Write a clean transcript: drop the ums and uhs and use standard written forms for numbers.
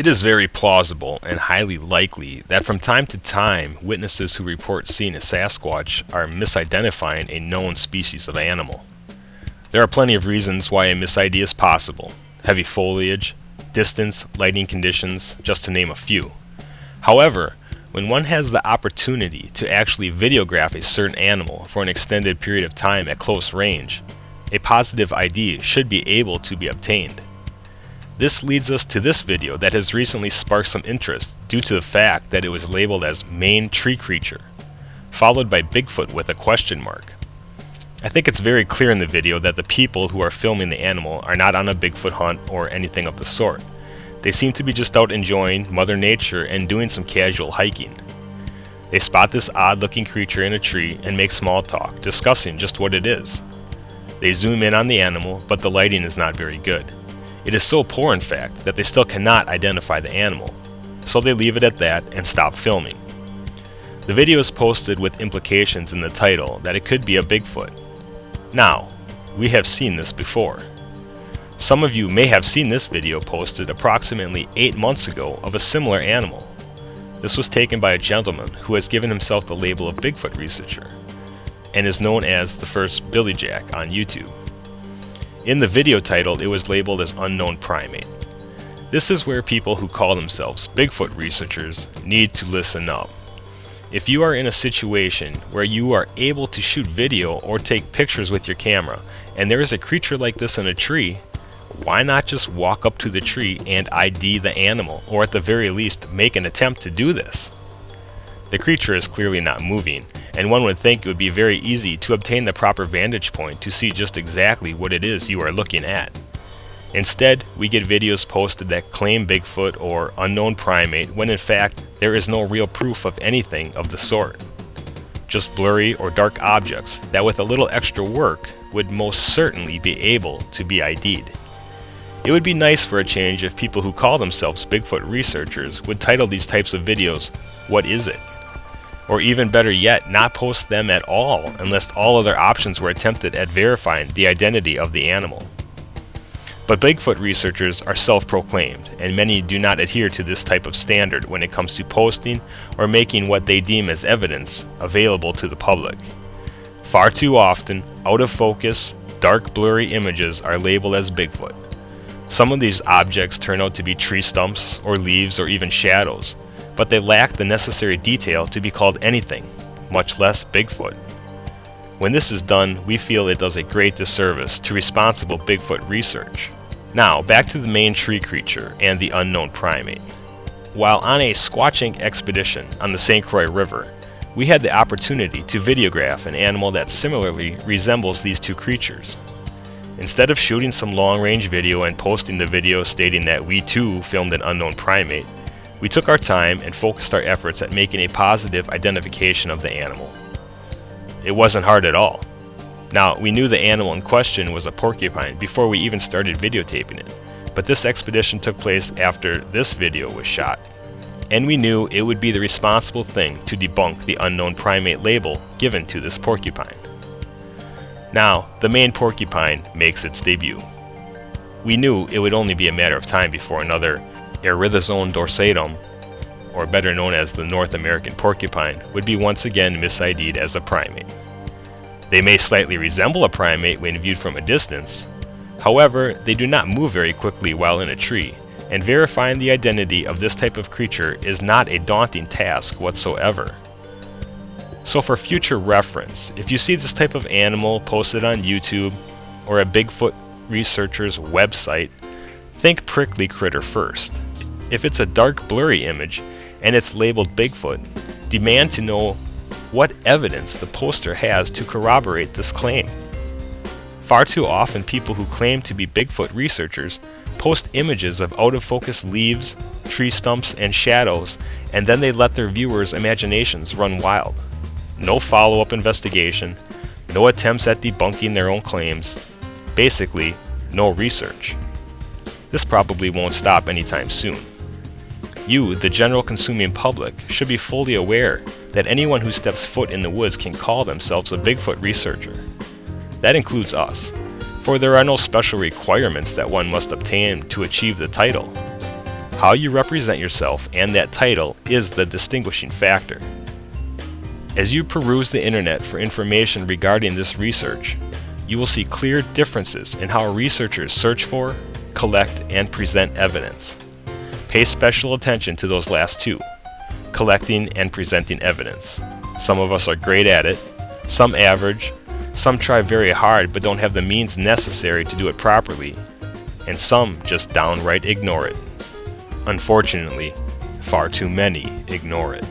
It is very plausible and highly likely that from time to time, witnesses who report seeing a Sasquatch are misidentifying a known species of animal. There are plenty of reasons why a misid is possible: heavy foliage, distance, lighting conditions, just to name a few. However, when one has the opportunity to actually videograph a certain animal for an extended period of time at close range, a positive ID should be able to be obtained. This leads us to this video that has recently sparked some interest due to the fact that it was labeled as Maine tree creature, followed by Bigfoot with a question mark. I think it's very clear in the video that the people who are filming the animal are not on a Bigfoot hunt or anything of the sort. They seem to be just out enjoying Mother Nature and doing some casual hiking. They spot this odd-looking creature in a tree and make small talk, discussing just what it is. They zoom in on the animal, but the lighting is not very good. It is so poor, in fact, that they still cannot identify the animal, so they leave it at that and stop filming. The video is posted with implications in the title that it could be a Bigfoot. Now, we have seen this before. Some of you may have seen this video posted approximately 8 months ago of a similar animal. This was taken by a gentleman who has given himself the label of Bigfoot researcher and is known as the first Billy Jack on YouTube. In the video title, it was labeled as Unknown Primate. This is where people who call themselves Bigfoot researchers need to listen up. If you are in a situation where you are able to shoot video or take pictures with your camera, and there is a creature like this in a tree, why not just walk up to the tree and ID the animal, or at the very least make an attempt to do this? The creature is clearly not moving, and one would think it would be very easy to obtain the proper vantage point to see just exactly what it is you are looking at. Instead, we get videos posted that claim Bigfoot or unknown primate when in fact there is no real proof of anything of the sort. Just blurry or dark objects that with a little extra work would most certainly be able to be ID'd. It would be nice for a change if people who call themselves Bigfoot researchers would title these types of videos, "What is it?" Or even better yet, not post them at all unless all other options were attempted at verifying the identity of the animal. But Bigfoot researchers are self-proclaimed, and many do not adhere to this type of standard when it comes to posting or making what they deem as evidence available to the public. Far too often, out of focus, dark blurry images are labeled as Bigfoot. Some of these objects turn out to be tree stumps or leaves or even shadows, but they lack the necessary detail to be called anything, much less Bigfoot. When this is done, we feel it does a great disservice to responsible Bigfoot research. Now, back to the Maine tree creature and the unknown primate. While on a Squatch Inc expedition on the St. Croix River, we had the opportunity to videograph an animal that similarly resembles these two creatures. Instead of shooting some long-range video and posting the video stating that we too filmed an unknown primate, we took our time and focused our efforts at making a positive identification of the animal. It wasn't hard at all. Now, we knew the animal in question was a porcupine before we even started videotaping it, but this expedition took place after this video was shot, and we knew it would be the responsible thing to debunk the unknown primate label given to this porcupine. Now, the Maine porcupine makes its debut. We knew it would only be a matter of time before another Erythozone dorsatum, or better known as the North American porcupine, would be once again misid'd as a primate. They may slightly resemble a primate when viewed from a distance. However, they do not move very quickly while in a tree, and verifying the identity of this type of creature is not a daunting task whatsoever. So for future reference, if you see this type of animal posted on YouTube or a Bigfoot researcher's website, think prickly critter first. If it's a dark blurry image and it's labeled Bigfoot, demand to know what evidence the poster has to corroborate this claim. Far too often people who claim to be Bigfoot researchers post images of out-of-focus leaves, tree stumps, and shadows, and then they let their viewers' imaginations run wild. No follow-up investigation, no attempts at debunking their own claims, basically, no research. This probably won't stop anytime soon. You, the general consuming public, should be fully aware that anyone who steps foot in the woods can call themselves a Bigfoot researcher. That includes us, for there are no special requirements that one must obtain to achieve the title. How you represent yourself and that title is the distinguishing factor. As you peruse the internet for information regarding this research, you will see clear differences in how researchers search for, collect, and present evidence. Pay special attention to those last two, collecting and presenting evidence. Some of us are great at it, some average, some try very hard but don't have the means necessary to do it properly, and some just downright ignore it. Unfortunately, far too many ignore it.